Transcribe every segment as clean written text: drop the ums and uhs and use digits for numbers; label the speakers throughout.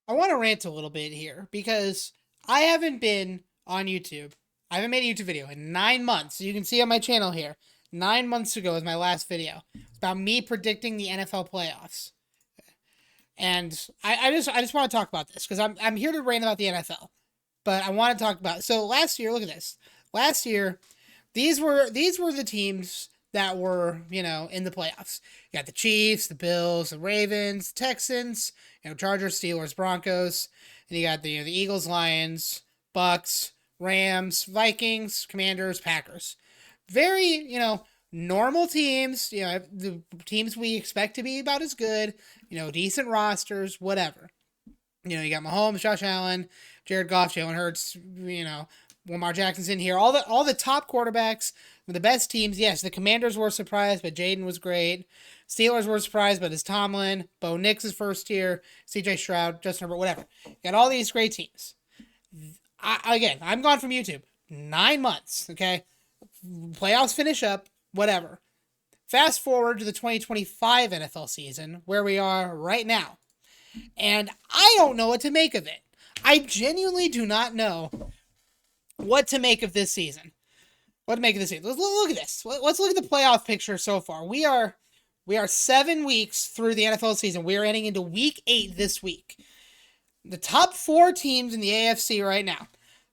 Speaker 1: I want to rant a little bit here because I haven't been on YouTube. I haven't made a YouTube video in 9 months. So you can see on my channel here. 9 months ago was my last video. It's about me predicting the NFL playoffs. And I just want to talk about this because I'm here to rant about the NFL. But I want to talk about, so last year, look at this. Last year, these were the teams that were, in the playoffs. You got the Chiefs, the Bills, the Ravens, Texans, Chargers, Steelers, Broncos, and you got the Eagles, Lions, Bucks, Rams, Vikings, Commanders, Packers. Very, normal teams, the teams we expect to be about as good, decent rosters, whatever. You got Mahomes, Josh Allen, Jared Goff, Jalen Hurts, Lamar Jackson's in here. All the top quarterbacks, the best teams. Yes, the Commanders were surprised, but Jaden was great. Steelers were surprised, but it's Tomlin. Bo Nix is first year. C.J. Stroud, Justin Herbert, whatever. You got all these great teams. I'm gone from YouTube. 9 months, okay? Playoffs finish up, whatever. Fast forward to the 2025 NFL season, where we are right now. And I don't know what to make of it. I genuinely do not know what to make of this season. What to make of this season. Let's look at this. Let's look at the playoff picture so far. We are 7 weeks through the NFL season. We are heading into week 8 this week. The top 4 teams in the AFC right now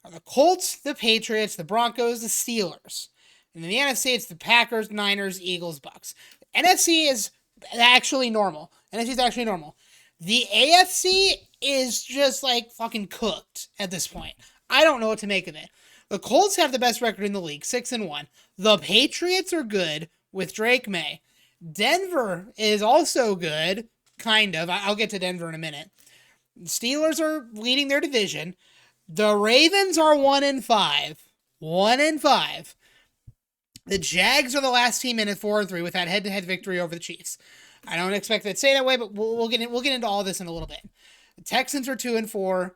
Speaker 1: are the Colts, the Patriots, the Broncos, the Steelers. And in the NFC, it's the Packers, Niners, Eagles, Bucks. NFC is actually normal. NFC is actually normal. The AFC is just like fucking cooked at this point. I don't know what to make of it. The Colts have the best record in the league, 6-1. The Patriots are good with Drake May. Denver is also good, kind of. I'll get to Denver in a minute. The Steelers are leading their division. The Ravens are 1-5. 1-5. The Jags are the last team in at 4-3 with that head-to-head victory over the Chiefs. I don't expect that to say that way, but we'll get into all this in a little bit. The Texans are 2-4.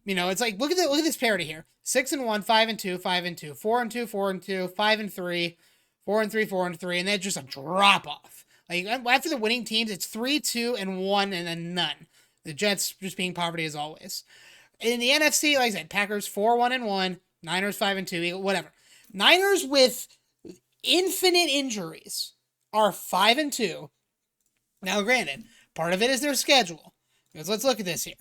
Speaker 1: It's like look at this parity here: 6-1, 5-2, 5-2, 4-2, 4-2, 5-3, 4-3, 4-3, and then just a drop off. Like after the winning teams, it's 3-2 and 1, and then none. The Jets just being poverty as always. In the NFC, like I said, Packers 4-1-1, Niners 5-2, whatever. Niners with infinite injuries are 5-2. Now, granted, part of it is their schedule. Because let's look at this here.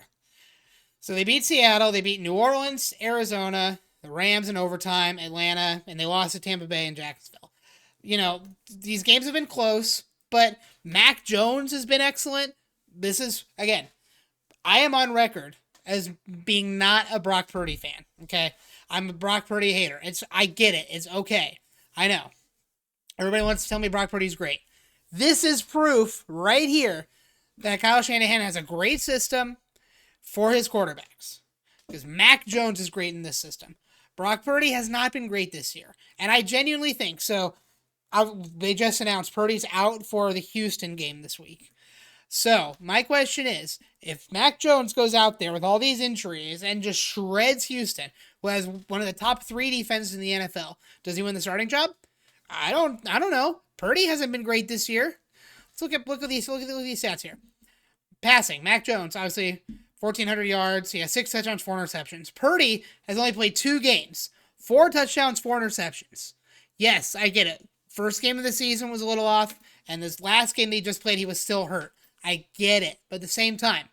Speaker 1: So they beat Seattle, they beat New Orleans, Arizona, the Rams in overtime, Atlanta, and they lost to Tampa Bay and Jacksonville. These games have been close, but Mac Jones has been excellent. This is, again, I am on record as being not a Brock Purdy fan, okay? I'm a Brock Purdy hater. I get it. It's okay. I know. Everybody wants to tell me Brock Purdy's great. This is proof right here that Kyle Shanahan has a great system for his quarterbacks. Because Mac Jones is great in this system. Brock Purdy has not been great this year. And I genuinely think, they just announced Purdy's out for the Houston game this week. So, my question is, if Mac Jones goes out there with all these injuries and just shreds Houston, who has one of the top 3 defenses in the NFL, does he win the starting job? I don't know. Purdy hasn't been great this year. Let's look at these stats here. Passing, Mac Jones, obviously 1,400 yards. He has 6 touchdowns, 4 interceptions. Purdy has only played 2 games. 4 touchdowns, 4 interceptions. Yes, I get it. First game of the season was a little off, and this last game they just played, he was still hurt. I get it. But at the same time,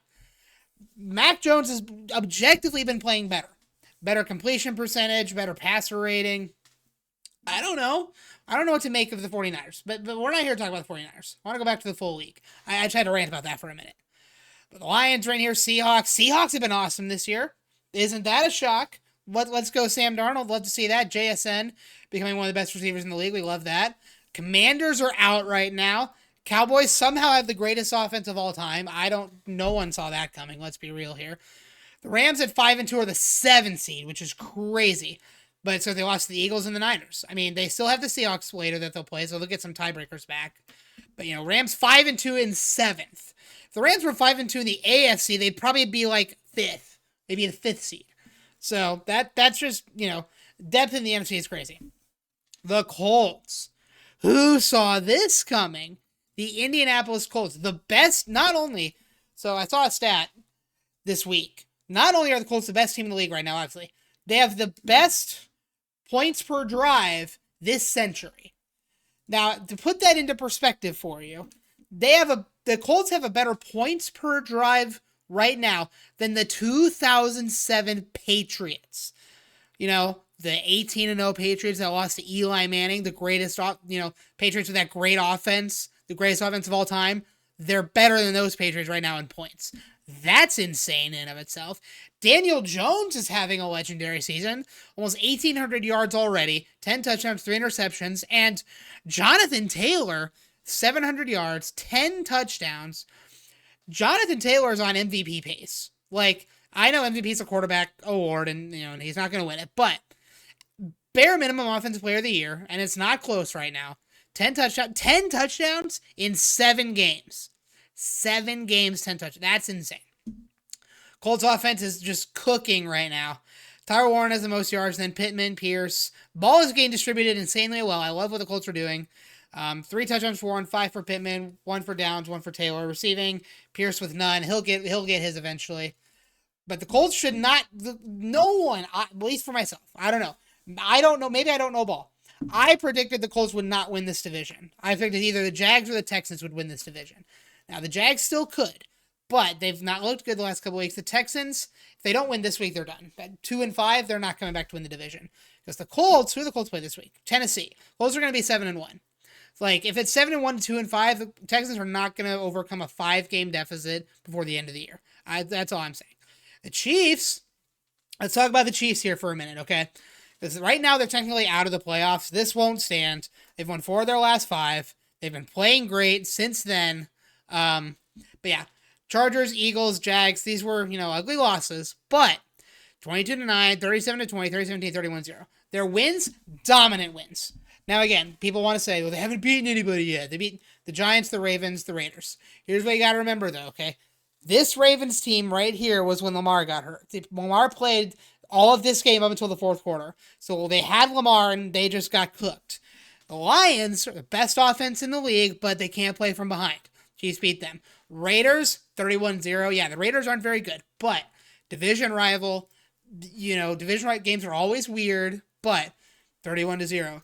Speaker 1: Mac Jones has objectively been playing better. Better completion percentage, better passer rating. I don't know what to make of the 49ers. But we're not here to talk about the 49ers. I want to go back to the full league. I just had to rant about that for a minute. But the Lions right here, Seahawks. Seahawks have been awesome this year. Isn't that a shock? Let's go Sam Darnold. Love to see that. JSN becoming one of the best receivers in the league. We love that. Commanders are out right now. Cowboys somehow have the greatest offense of all time. No one saw that coming. Let's be real here. The Rams at 5-2 are the 7th seed, which is crazy. But so they lost to the Eagles and the Niners. I mean, they still have the Seahawks later that they'll play, so they'll get some tiebreakers back. But, Rams 5-2 in 7th. If the Rams were 5-2 in the AFC, they'd probably be like 5th. They'd be the 5th seed. So that's just, depth in the NFC is crazy. The Colts. Who saw this coming? The Indianapolis Colts. The best, not only, so I saw a stat. this week. Not only are the Colts the best team in the league right now, obviously, they have the best points per drive this century. Now, to put that into perspective for you, the Colts have a better points per drive right now than the 2007 Patriots. You know, the 18-0 Patriots that lost to Eli Manning, the greatest, Patriots with that great offense, the greatest offense of all time. They're better than those Patriots right now in points. That's insane in of itself. Daniel Jones is having a legendary season. Almost 1,800 yards already, 10 touchdowns, 3 interceptions. And Jonathan Taylor, 700 yards, 10 touchdowns. Jonathan Taylor is on MVP pace. Like, I know MVP is a quarterback award, and he's not going to win it, but bare minimum offensive player of the year, and it's not close right now. 10 touchdowns in 7 games. 7 games, 10 touchdowns. That's insane. Colts offense is just cooking right now. Tyler Warren has the most yards, then Pittman, Pierce. Ball is getting distributed insanely well. I love what the Colts are doing. 3 touchdowns for Warren, 5 for Pittman, 1 for Downs, 1 for Taylor. Receiving, Pierce with none. He'll get his eventually. But the Colts should not. No one, at least for myself, I don't know. Maybe I don't know ball. I predicted the Colts would not win this division. I predicted either the Jags or the Texans would win this division. Now, the Jags still could, but they've not looked good the last couple weeks. The Texans, if they don't win this week, they're done. At 2-5, they're not coming back to win the division. Because the Colts, who do the Colts play this week? Tennessee. Colts are going to be 7-1. Like, if it's 7-1 to 2-5, the Texans are not going to overcome a 5-game deficit before the end of the year. That's all I'm saying. The Chiefs, let's talk about the Chiefs here for a minute, okay? Because right now they're technically out of the playoffs. This won't stand. They've won 4 of their last 5. They've been playing great since then. But yeah, Chargers, Eagles, Jags, these were, ugly losses, but 22-9, 37-20, 30-17, 31-0. Their wins, dominant wins. Now again, people want to say, well, they haven't beaten anybody yet. They beat the Giants, the Ravens, the Raiders. Here's what you got to remember though, okay? This Ravens team right here was when Lamar got hurt. Lamar played all of this game up until the 4th quarter. So they had Lamar and they just got cooked. The Lions are the best offense in the league, but they can't play from behind. Chiefs beat them. Raiders, 31-0. Yeah, the Raiders aren't very good, but division rival, division games are always weird, but 31-0.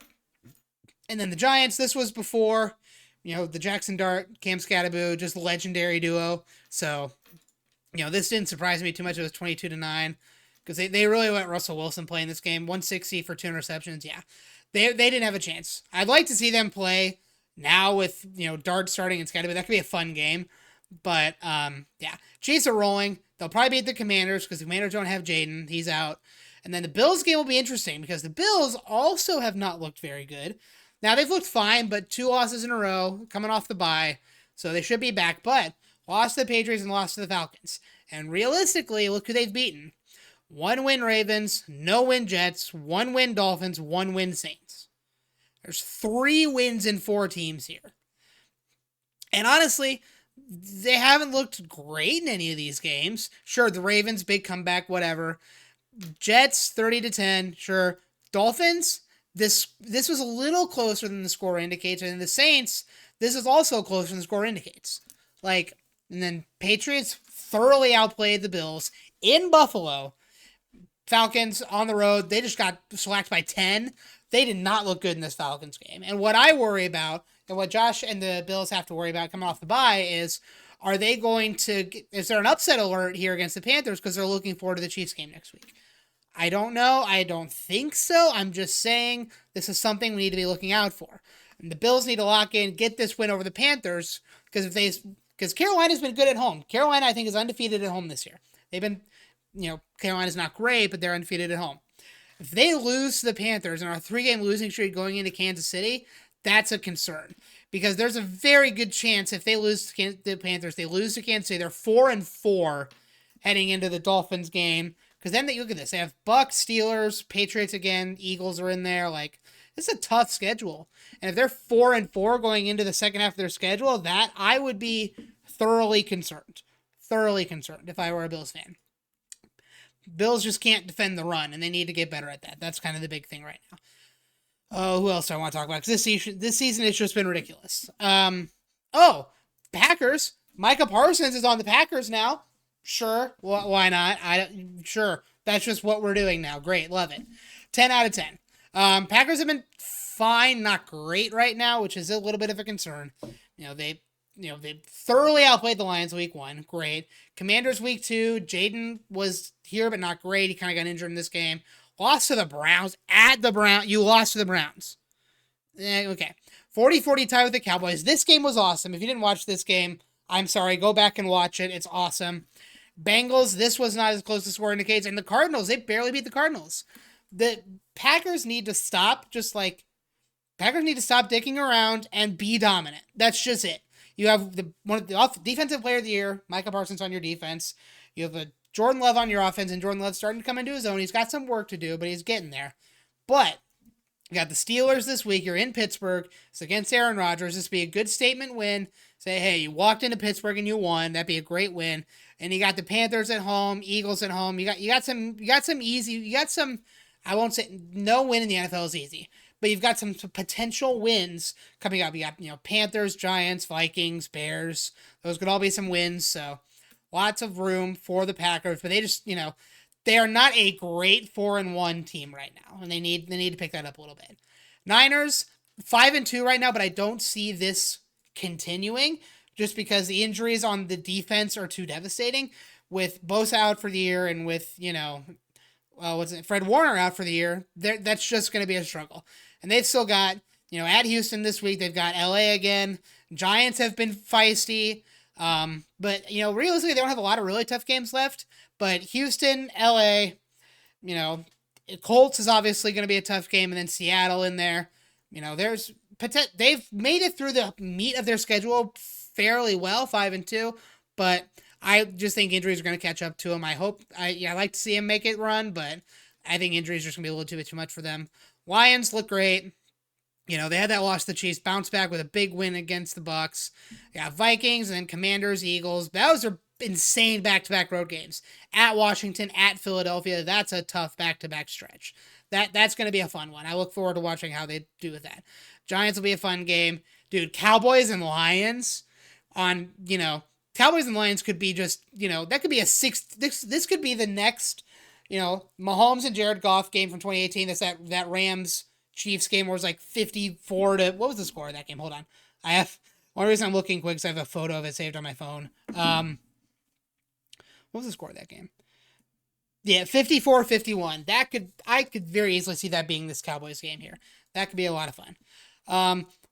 Speaker 1: And then the Giants, this was before, the Jackson Dart, Cam Scatterboo, just legendary duo. So, this didn't surprise me too much. It was 22-9 because they really let Russell Wilson play in this game. 160 for 2 interceptions. Yeah, they didn't have a chance. I'd like to see them play now with, Dart starting and Scatterboo. That could be a fun game. But, yeah, Chiefs are rolling. They'll probably beat the Commanders because the Commanders don't have Jaden. He's out. And then the Bills game will be interesting because the Bills also have not looked very good. Now, they've looked fine, but 2 losses in a row coming off the bye, so they should be back. But lost to the Patriots and lost to the Falcons. And realistically, look who they've beaten. 1-win Ravens, no-win Jets, 1-win Dolphins, 1-win Saints. There's 3 wins in 4 teams here. And honestly, they haven't looked great in any of these games. Sure, the Ravens, big comeback, whatever. Jets, 30-10, sure. Dolphins, this was a little closer than the score indicates. And the Saints, this is also closer than the score indicates. And then Patriots thoroughly outplayed the Bills in Buffalo. Falcons on the road, they just got shellacked by 10. They did not look good in this Falcons game. And what I worry about, and what Josh and the Bills have to worry about coming off the bye is, is there an upset alert here against the Panthers because they're looking forward to the Chiefs game next week? I don't know. I don't think so. I'm just saying this is something we need to be looking out for. And the Bills need to lock in, get this win over the Panthers, because Carolina's been good at home. Carolina, I think, is undefeated at home this year. They've been, Carolina's not great, but they're undefeated at home. If they lose to the Panthers and our 3-game losing streak going into Kansas City, that's a concern. Because there's a very good chance if they lose to the Panthers, they lose to Kansas City, they're 4-4 heading into the Dolphins game. Because then look at this. They have Bucks, Steelers, Patriots again, Eagles are in there. This is a tough schedule. And if they're 4-4 going into the second half of their schedule, that I would be thoroughly concerned. Thoroughly concerned if I were a Bills fan. Bills just can't defend the run, and they need to get better at that. That's kind of the big thing right now. Oh, who else do I want to talk about? Because this season it's just been ridiculous. Packers. Micah Parsons is on the Packers now. Sure. Why not? Sure. That's just what we're doing now. Great. Love it. 10 out of 10. Packers have been fine, not great right now, which is a little bit of a concern. They they thoroughly outplayed the Lions week 1. Great. Commanders week 2. Jaden was here, but not great. He kind of got injured in this game. Lost to the Browns at the Browns. You lost to the Browns. Okay. 40-40 tie with the Cowboys. This game was awesome. If you didn't watch this game, I'm sorry. Go back and watch it. It's awesome. Bengals, this was not as close as score indicates. And the Cardinals, they barely beat the Cardinals. The Packers need to stop Packers need to stop dicking around and be dominant. That's just it. You have one of the defensive player of the year, Micah Parsons, on your defense. You have a Jordan Love on your offense, and Jordan Love's starting to come into his own. He's got some work to do, but he's getting there. But you got the Steelers this week. You're in Pittsburgh. It's against Aaron Rodgers. This would be a good statement win. Say, hey, you walked into Pittsburgh and you won. That'd be a great win. And you got the Panthers at home, Eagles at home. You got some. I won't say no win in the NFL is easy, but you've got some potential wins coming up. You got Panthers, Giants, Vikings, Bears. Those could all be some wins. So lots of room for the Packers, but they just they are not a great 4-1 team right now, and they need to pick that up a little bit. Niners 5-2 right now, but I don't see this continuing just because the injuries on the defense are too devastating. With Bosa out for the year and with Fred Warner out for the year, that's just going to be a struggle. And they've still got at Houston this week. They've got LA again. Giants have been feisty. But realistically, they don't have a lot of really tough games left. But Houston, LA, Colts is obviously going to be a tough game, and then Seattle in there. They've made it through the meat of their schedule fairly well, 5-2, but I just think injuries are going to catch up to them. I like to see them make it run, but I think injuries are just going to be a little too much for them. Lions look great. They had that loss to the Chiefs, bounce back with a big win against the Bucs. Yeah, Vikings and then Commanders, Eagles. Those are insane back-to-back road games. At Washington, at Philadelphia. That's a tough back-to-back stretch. That's going to be a fun one. I look forward to watching how they do with that. Giants will be a fun game. Dude, Cowboys and Lions Cowboys and Lions could be just, that could be a this could be the next, Mahomes and Jared Goff game from 2018. That's that Rams Chiefs game where it was like 54 to, what was the score of that game? Hold on. One reason I'm looking quick is I have a photo of it saved on my phone. What was the score of that game? Yeah, 54-51. I could very easily see that being this Cowboys game here. That could be a lot of fun.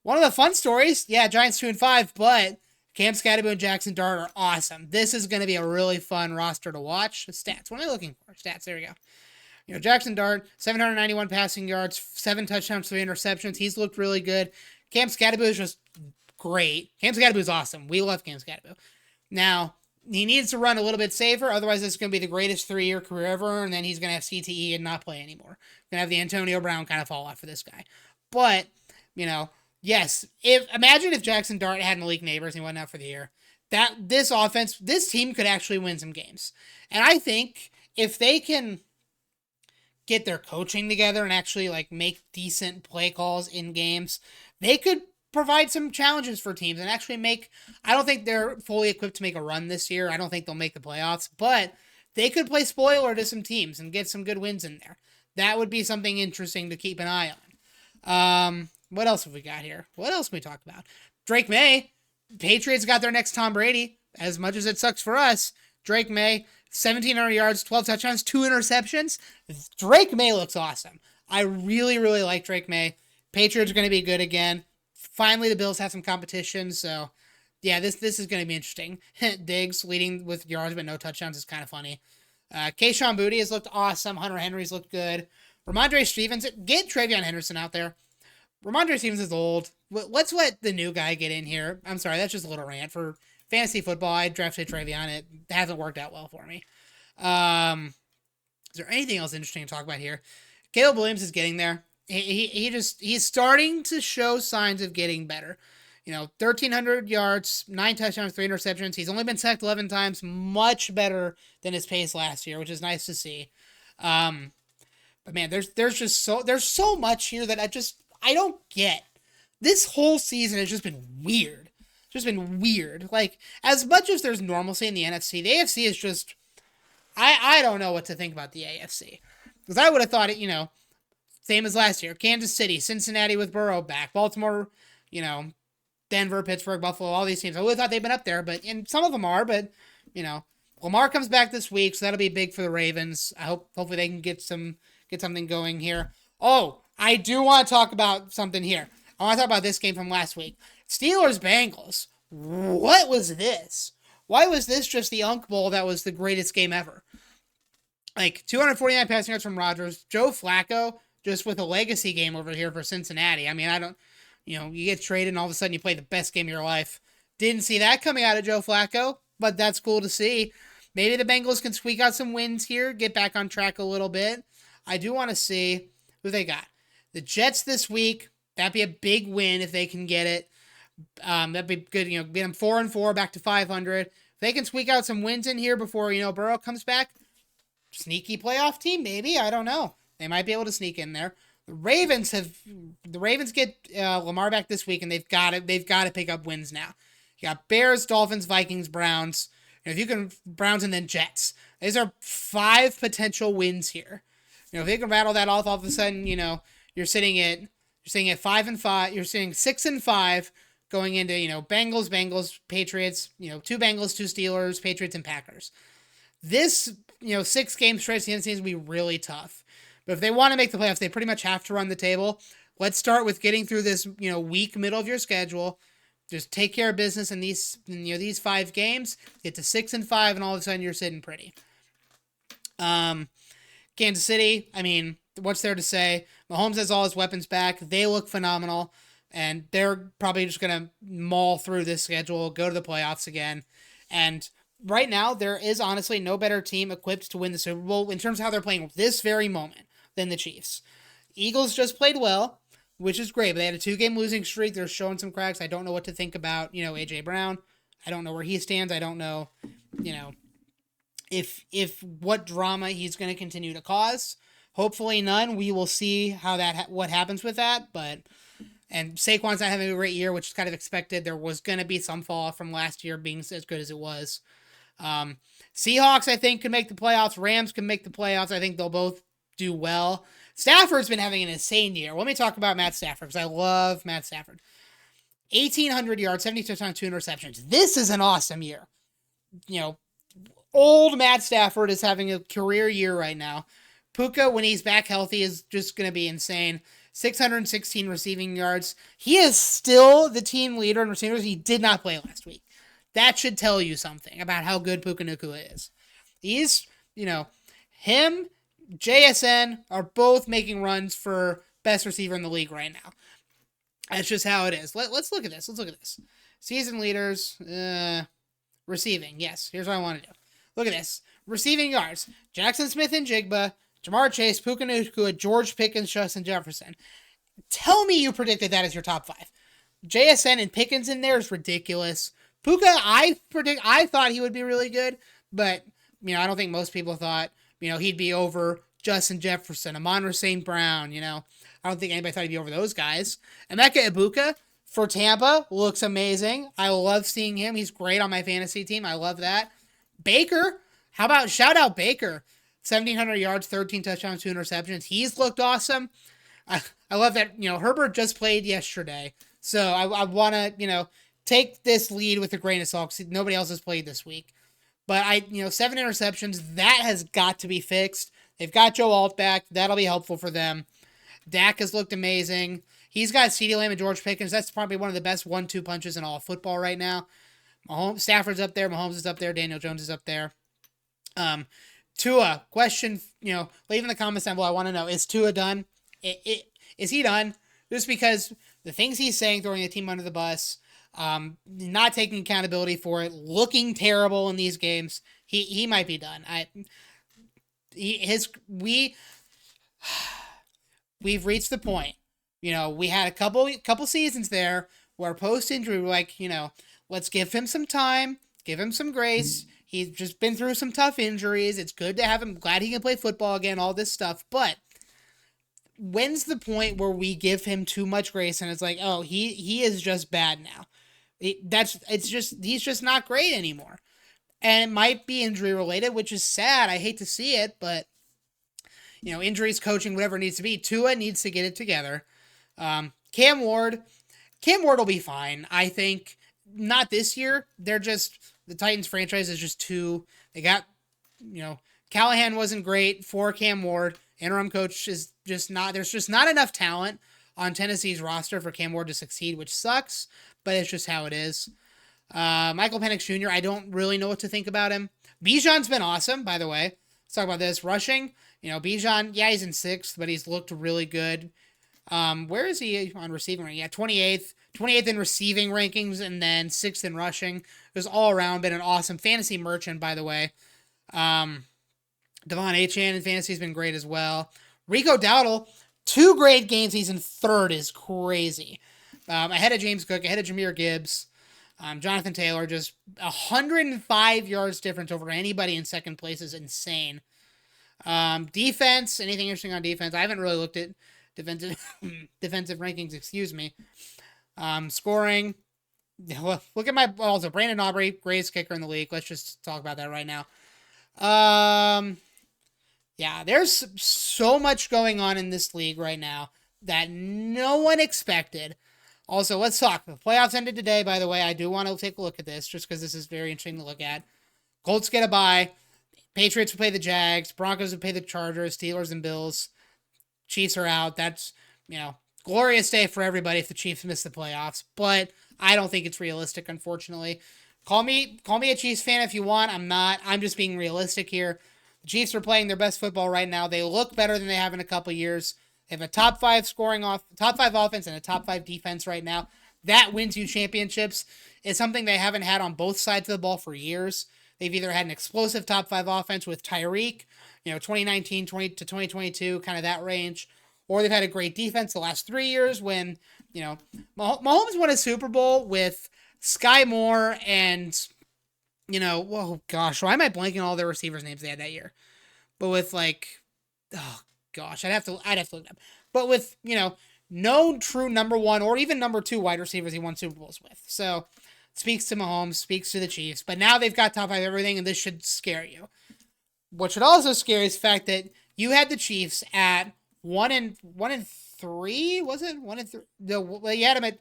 Speaker 1: One of the fun stories, yeah, Giants 2-5, but Cam Skattebo and Jackson Dart are awesome. This is going to be a really fun roster to watch. Stats. What am I looking for? Stats. There we go. Jackson Dart, 791 passing yards, 7 touchdowns, 3 interceptions. He's looked really good. Cam Skattebo is just great. Cam Skattebo is awesome. We love Cam Skattebo. Now, he needs to run a little bit safer. Otherwise, it's going to be the greatest 3-year career ever, and then he's going to have CTE and not play anymore. Going to have the Antonio Brown kind of fall off for this guy. But, yes, imagine if Jackson Dart had Malik Neighbors and he went out for the year. This team could actually win some games. And I think if they can get their coaching together and actually make decent play calls in games, they could provide some challenges for teams and actually I don't think they're fully equipped to make a run this year. I don't think they'll make the playoffs, but they could play spoiler to some teams and get some good wins in there. That would be something interesting to keep an eye on. What else have we got here? What else can we talk about? Drake May. Patriots got their next Tom Brady. As much as it sucks for us, Drake May, 1,700 yards, 12 touchdowns, 2 interceptions. Drake May looks awesome. I really, really like Drake May. Patriots are going to be good again. Finally, the Bills have some competition, so yeah, this is going to be interesting. Diggs leading with yards but no touchdowns is kind of funny. Kayshon Boutte has looked awesome. Hunter Henry's looked good. Ramondre Stevenson, get Travion Henderson out there. Ramondre Stevenson's old. Let's let the new guy get in here. I'm sorry, that's just a little rant. For fantasy football, I drafted Travion. It hasn't worked out well for me. Is there anything else interesting to talk about here? Caleb Williams is getting there. He's starting to show signs of getting better. 1,300 yards, 9 touchdowns, 3 interceptions. He's only been sacked 11 times. Much better than his pace last year, which is nice to see. But man, there's so much here that I don't get. This whole season has just been weird. just been weird. Like, as much as there's normalcy in the NFC, the AFC is just, I don't know what to think about the AFC. Because I would have thought it, same as last year. Kansas City, Cincinnati with Burrow back, Baltimore, Denver, Pittsburgh, Buffalo, all these teams. I would have thought they've been up there, and some of them are, but, Lamar comes back this week, so that'll be big for the Ravens. Hopefully they can get something going here. Oh, I do want to talk about something here. I want to talk about this game from last week. Steelers-Bengals. What was this? Why was this just the Unk Bowl that was the greatest game ever? Like, 249 passing yards from Rodgers. Joe Flacco, just with a legacy game over here for Cincinnati. I mean, you get traded and all of a sudden you play the best game of your life. Didn't see that coming out of Joe Flacco, but that's cool to see. Maybe the Bengals can squeak out some wins here, get back on track a little bit. I do want to see who they got. The Jets this week. That'd be a big win if they can get it. That'd be good. Get them 4-4 back to 500. If they can squeak out some wins in here before Burrow comes back, sneaky playoff team maybe. I don't know. They might be able to sneak in there. The Ravens get Lamar back this week, and they've got to pick up wins now. You got Bears, Dolphins, Vikings, Browns. If you can Browns and then Jets, these are 5 potential wins here. If they can rattle that off, all of a sudden, you're sitting at 5-5. You're sitting 6-5 going into Bengals, Patriots. 2 Bengals, 2 Steelers, Patriots, and Packers. This 6-game stretch is going to be really tough. But if they want to make the playoffs, they pretty much have to run the table. Let's start with getting through this weak middle of your schedule. Just take care of business in these 5 games. Get to 6-5, and all of a sudden you're sitting pretty. Kansas City, I mean, what's there to say? Mahomes has all his weapons back. They look phenomenal, and they're probably just going to maul through this schedule, go to the playoffs again. And right now, there is honestly no better team equipped to win the Super Bowl in terms of how they're playing this very moment than the Chiefs. Eagles just played well, which is great, but they had a 2-game losing streak. They're showing some cracks. I don't know what to think about, A.J. Brown. I don't know where he stands. I don't know, if what drama he's going to continue to cause. Hopefully none. We will see what happens with that. And Saquon's not having a great year, which is kind of expected. There was going to be some fall off from last year being as good as it was. Seahawks, I think, can make the playoffs. Rams can make the playoffs. I think they'll both do well. Stafford's been having an insane year. Let me talk about Matt Stafford, because I love Matt Stafford. 1,800 yards, 70 touchdowns, 2 interceptions. This is an awesome year. Old Matt Stafford is having a career year right now. Puka, when he's back healthy, is just going to be insane. 616 receiving yards. He is still the team leader in receivers. He did not play last week. That should tell you something about how good Puka Nacua is. He's, him, JSN are both making runs for best receiver in the league right now. That's just how it is. Let's look at this. Season leaders, receiving. Yes, here's what I want to do. Look at this. Receiving yards. Jackson Smith-Njigba, Jamar Chase, Puka Nacua, George Pickens, Justin Jefferson. Tell me you predicted that as your top 5. JSN and Pickens in there is ridiculous. Puka, I thought he would be really good, but, I don't think most people thought, he'd be over Justin Jefferson, Amon-Ra St. Brown, I don't think anybody thought he'd be over those guys. Emeka Egbuka for Tampa looks amazing. I love seeing him. He's great on my fantasy team. I love that. Baker, how about shout out Baker? 1,700 yards, 13 touchdowns, 2 interceptions. He's looked awesome. I love that, Herbert just played yesterday. So I want to, take this lead with a grain of salt because nobody else has played this week. But 7 interceptions, that has got to be fixed. They've got Joe Alt back. That'll be helpful for them. Dak has looked amazing. He's got CeeDee Lamb and George Pickens. That's probably one of the best 1-2 punches in all of football right now. Stafford's up there. Mahomes is up there. Daniel Jones is up there. Tua, question, leave in the comments down below. I want to know, is Tua done? Is he done? Just because the things he's saying, throwing the team under the bus, not taking accountability for it, looking terrible in these games, he might be done. We've reached the point. We had a couple seasons there where post-injury we're like, let's give him some time, give him some grace. He's just been through some tough injuries. It's good to have him. Glad he can play football again, all this stuff. But when's the point where we give him too much grace and it's like, oh, he is just bad now? He's just not great anymore. And it might be injury related, which is sad. I hate to see it, but injuries, coaching, whatever it needs to be. Tua needs to get it together. Cam Ward will be fine. I think not this year. The Titans franchise is just too. They got, Callahan wasn't great for Cam Ward. Interim coach is just not. There's just not enough talent on Tennessee's roster for Cam Ward to succeed, which sucks, but it's just how it is. Michael Penix Jr., I don't really know what to think about him. Bijan's been awesome, by the way. Let's talk about this. Rushing, Bijan, yeah, he's in 6th, but he's looked really good. Where is he on receiving ranking? Yeah, 28th in receiving rankings, and then 6th in rushing. It was all around been an awesome fantasy merchant, by the way. Devon Achane in fantasy has been great as well. Rico Dowdle, 2 great games. He's in 3rd is crazy. Ahead of James Cook, ahead of Jahmyr Gibbs. Jonathan Taylor, just 105 yards difference over anybody in 2nd place is insane. Defense, anything interesting on defense? I haven't really looked at defensive rankings, excuse me. Scoring, look at my balls. So Brandon Aubrey, greatest kicker in the league. Let's just talk about that right now. Yeah, there's so much going on in this league right now that no one expected. Also, let's talk. The playoffs ended today, by the way. I do want to take a look at this just because this is very interesting to look at. Colts get a bye. Patriots will play the Jags. Broncos will play the Chargers. Steelers and Bills. Chiefs are out. That's, glorious day for everybody if the Chiefs miss the playoffs. But I don't think it's realistic, unfortunately. Call me a Chiefs fan if you want. I'm not. I'm just being realistic here. The Chiefs are playing their best football right now. They look better than they have in a couple years. They have a top 5 offense and a top 5 defense right now. That wins you championships. It's something they haven't had on both sides of the ball for years. They've either had an explosive top 5 offense with Tyreek, 2019 to 2022, kind of that range, or they've had a great defense the last 3 years when, Mahomes won a Super Bowl with Sky Moore and, whoa, gosh, why am I blanking on all their receivers' names they had that year? But with oh gosh, I'd have to look it up. But with, no true number 1 or even number 2 wide receivers he won Super Bowls with. So speaks to Mahomes, speaks to the Chiefs. But now they've got top 5 everything, and this should scare you. What should also scare you is the fact that you had the Chiefs at 1-3. Was it 1-3? No, you had them at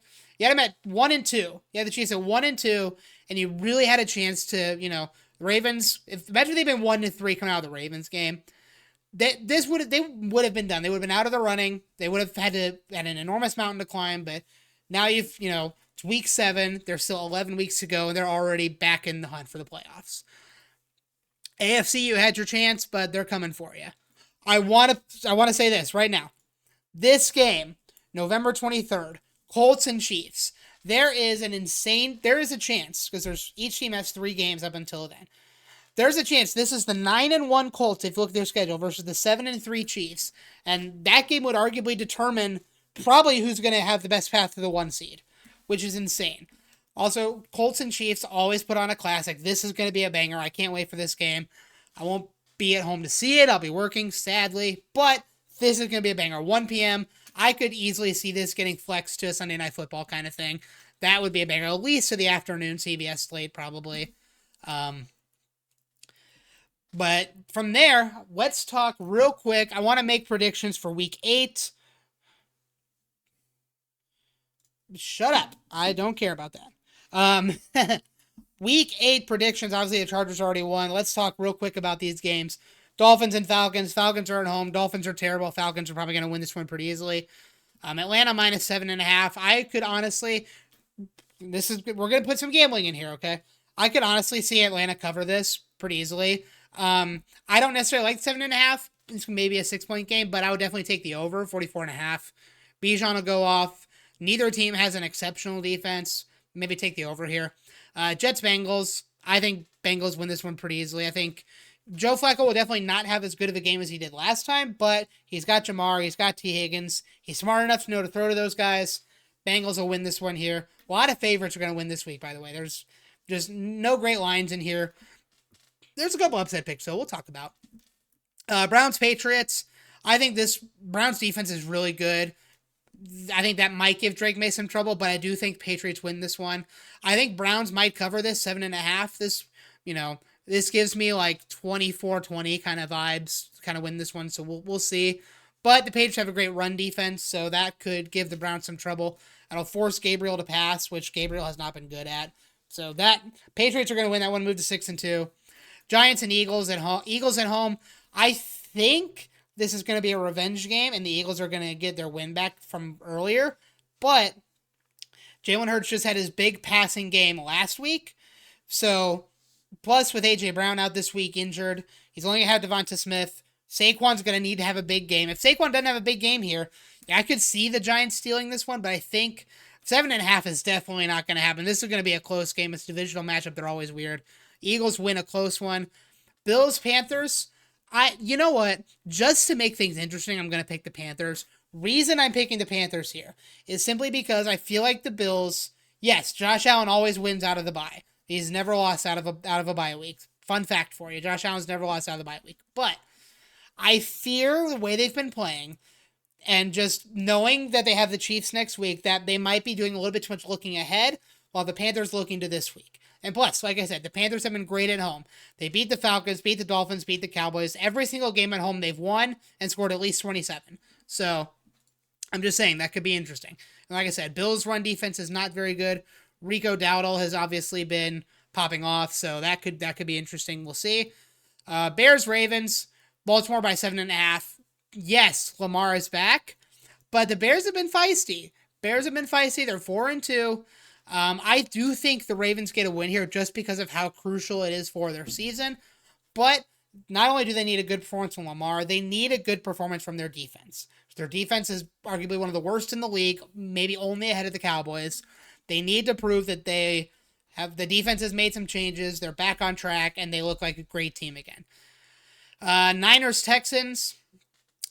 Speaker 1: 1-2. You had the Chiefs at 1-2, and you really had a chance to, the Ravens. Imagine they've been 1-3 coming out of the Ravens game. They would have been done. They would have been out of the running. They would have had an enormous mountain to climb. But now it's week 7. There's still 11 weeks to go, and they're already back in the hunt for the playoffs. AFC, you had your chance, but they're coming for you. I want to say this right now. This game, November 23rd, Colts and Chiefs. There is a chance, because each team has 3 games up until then. There's a chance this is the 9-1 Colts if you look at their schedule versus the 7-3 Chiefs, and that game would arguably determine probably who's going to have the best path to the 1 seed, which is insane. Also, Colts and Chiefs always put on a classic. This is going to be a banger. I can't wait for this game. I won't be at home to see it. I'll be working, sadly, but this is going to be a banger. 1 p.m. I could easily see this getting flexed to a Sunday Night Football kind of thing. That would be a banger, at least to the afternoon CBS slate, probably. But from there, let's talk real quick. I want to make predictions for Week 8. Shut up. I don't care about that. Week 8 predictions. Obviously, the Chargers already won. Let's talk real quick about these games. Dolphins and Falcons. Falcons are at home. Dolphins are terrible. Falcons are probably going to win this one pretty easily. Atlanta minus 7.5. I could honestly... We're going to put some gambling in here, okay? I could honestly see Atlanta cover this pretty easily. I don't necessarily like 7.5. It's maybe a 6-point game, but I would definitely take the over, 44.5. Bijan will go off. Neither team has an exceptional defense. Maybe take the over here. Jets Bengals. I think Bengals win this one pretty easily. I think Joe Flacco will definitely not have as good of a game as he did last time, but he's got Jamar, he's got T. Higgins. He's smart enough to know to throw to those guys. Bengals will win this one here. A lot of favorites are going to win this week, by the way. There's just no great lines in here. There's a couple upset picks, so we'll talk about. Browns Patriots. I think this Browns defense is really good. I think that might give Drake May some trouble, but I do think Patriots win this one. I think Browns might cover this 7.5. This gives me like 24-20 kind of vibes, kind of win this one. So we'll see. But the Patriots have a great run defense, so that could give the Browns some trouble. It'll force Gabriel to pass, which Gabriel has not been good at. So that Patriots are going to win that one, move to 6-2. Giants and Eagles at home. Eagles at home. I think this is going to be a revenge game, and the Eagles are going to get their win back from earlier. But Jalen Hurts just had his big passing game last week. So, plus with A.J. Brown out this week injured, he's only going to have Devonta Smith. Saquon's going to need to have a big game. If Saquon doesn't have a big game here, I could see the Giants stealing this one, but I think 7.5 is definitely not going to happen. This is going to be a close game. It's a divisional matchup. They're always weird. Eagles win a close one. Bills, Panthers. You know what? Just to make things interesting, I'm going to pick the Panthers. Reason I'm picking the Panthers here is simply because I feel like the Bills, yes, Josh Allen always wins out of the bye. He's never lost out of a bye week. Fun fact for you. Josh Allen's never lost out of the bye week. But I fear the way they've been playing and just knowing that they have the Chiefs next week, that they might be doing a little bit too much looking ahead while the Panthers looking to this week. And plus, like I said, the Panthers have been great at home. They beat the Falcons, beat the Dolphins, beat the Cowboys. Every single game at home they've won and scored at least 27. So I'm just saying that could be interesting. And like I said, Bills' run defense is not very good. Rico Dowdle has obviously been popping off, so that could be interesting. We'll see. Bears, Ravens, Baltimore by 7.5. Yes, Lamar is back, but the Bears have been feisty. They're 4-2. I do think the Ravens get a win here just because of how crucial it is for their season. But not only do they need a good performance from Lamar, they need a good performance from their defense. Their defense is arguably one of the worst in the league, maybe only ahead of the Cowboys. They need to prove that the defense has made some changes, they're back on track, and they look like a great team again. Niners, Texans.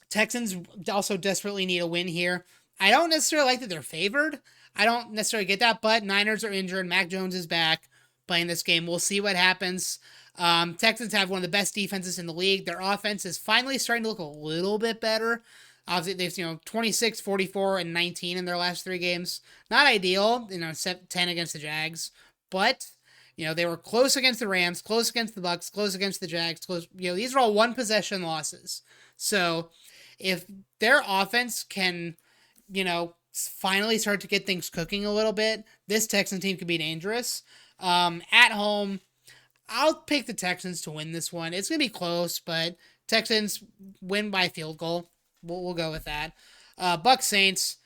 Speaker 1: Texans also desperately need a win here. I don't necessarily like that they're favored. I don't necessarily get that, but Niners are injured. Mac Jones is back playing this game. We'll see what happens. Texans have one of the best defenses in the league. Their offense is finally starting to look a little bit better. Obviously, they've 26, 44, and 19 in their last 3 games. Not ideal, 10 against the Jags, but they were close against the Rams, close against the Bucks, close against the Jags. Close. These are all one possession losses. So if their offense can, finally start to get things cooking a little bit, this Texans team could be dangerous. At home, I'll pick the Texans to win this one. It's going to be close, but Texans win by field goal. We'll go with that. Bucks, Saints.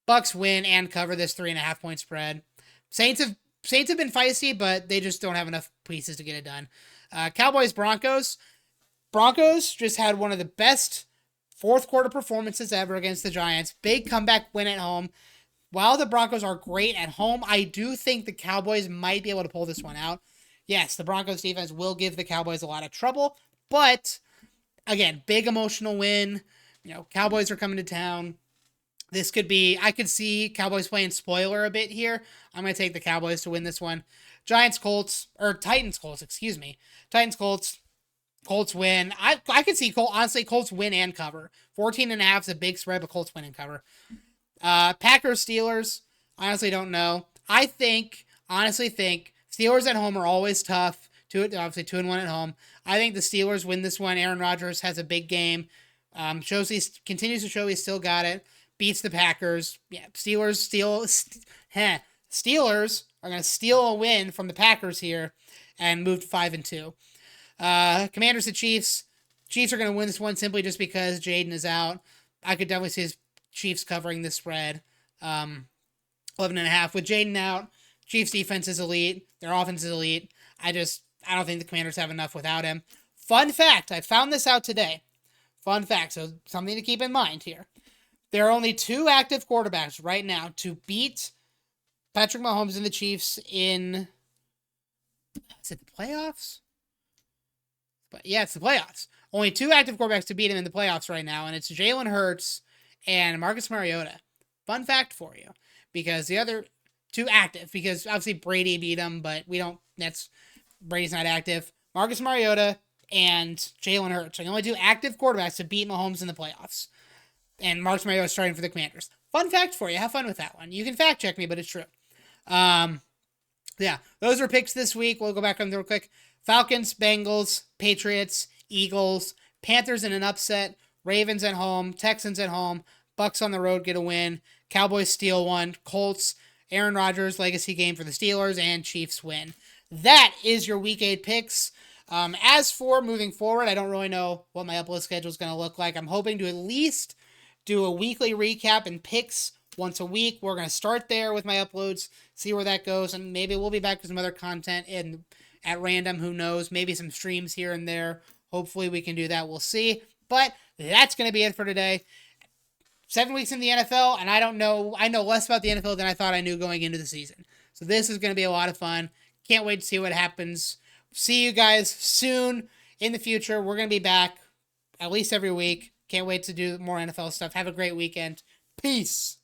Speaker 1: Bucks win and cover this 3.5 point spread. Saints have been feisty, but they just don't have enough pieces to get it done. Cowboys, Broncos. Broncos just had one of the best fourth quarter performances ever against the Giants. Big comeback win at home. While the Broncos are great at home, I do think the Cowboys might be able to pull this one out. Yes, the Broncos defense will give the Cowboys a lot of trouble, but again, big emotional win. Cowboys are coming to town. I could see Cowboys playing spoiler a bit here. I'm going to take the Cowboys to win this one. Titans, Colts. Titans, Colts. Colts win. I could see Colts win and cover. 14.5 is a big spread, but Colts win and cover. Packers, Steelers. Honestly don't know. Honestly think Steelers at home are always tough. Obviously 2-1 at home. I think the Steelers win this one. Aaron Rodgers has a big game. Continues to show he's still got it. Beats the Packers. Yeah, Steelers are going to steal a win from the Packers here and move to 5-2. Commanders to Chiefs. Chiefs are going to win this one simply just because Jaden is out. I could definitely see his Chiefs covering this spread. 11.5. With Jaden out, Chiefs defense is elite. Their offense is elite. I don't think the Commanders have enough without him. Fun fact, I found this out today. So something to keep in mind here. There are only 2 active quarterbacks right now to beat Patrick Mahomes and the Chiefs in, is it the playoffs? But yeah, it's the playoffs. Only 2 active quarterbacks to beat him in the playoffs right now, and it's Jalen Hurts and Marcus Mariota. Fun fact for you, because the other 2 active, because obviously Brady beat him, but Brady's not active. Marcus Mariota and Jalen Hurts are the only 2 active quarterbacks to beat Mahomes in the playoffs. And Marcus Mariota is starting for the Commanders. Fun fact for you. Have fun with that one. You can fact check me, but it's true. Yeah, those are picks this week. We'll go back on real quick. Falcons, Bengals, Patriots, Eagles, Panthers in an upset, Ravens at home, Texans at home, Bucks on the road get a win, Cowboys steal one, Colts, Aaron Rodgers legacy game for the Steelers, and Chiefs win. That is your Week 8 picks. As for moving forward, I don't really know what my upload schedule is going to look like. I'm hoping to at least do a weekly recap and picks once a week. We're going to start there with my uploads, see where that goes, and maybe we'll be back with some other content at random. Who knows? Maybe some streams here and there. Hopefully we can do that. We'll see. But that's going to be it for today. 7 weeks in the NFL, and I know less about the NFL than I thought I knew going into the season. So this is going to be a lot of fun. Can't wait to see what happens. See you guys soon in the future. We're going to be back at least every week. Can't wait to do more NFL stuff. Have a great weekend. Peace.